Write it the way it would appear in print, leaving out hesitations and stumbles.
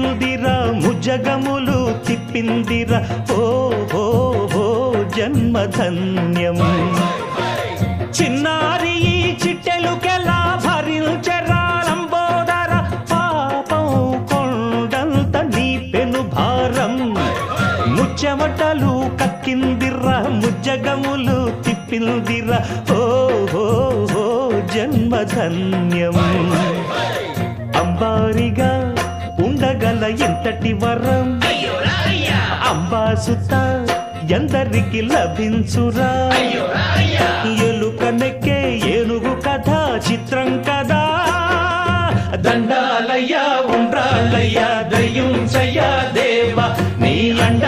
తిప్పిందిరా ముజగములు తిప్పిందిరా ఓ ఓ ఓ జన్మధన్యం చిన్నారి ఈ చిట్టెలుకెలా భరించరా లంబోదర పాపం కొండంత నీ పెను భారం ముచ్చమటలు కక్కిందిరా ముజ్జగములు తిప్పిందిరా ఓ ఓ ఓ జన్మధన్యం అంబారిగా ఉండగల ఎంతటి వరం అంబాసుత ఎందరికి లభించురా ఎలుక నెక్కే ఏనుగు కథ చిత్రం కదా దండాలయ్యా ఉండ్రాళ్ళయ్యా దయ్యుంచయ్యా దేవ నీ అండ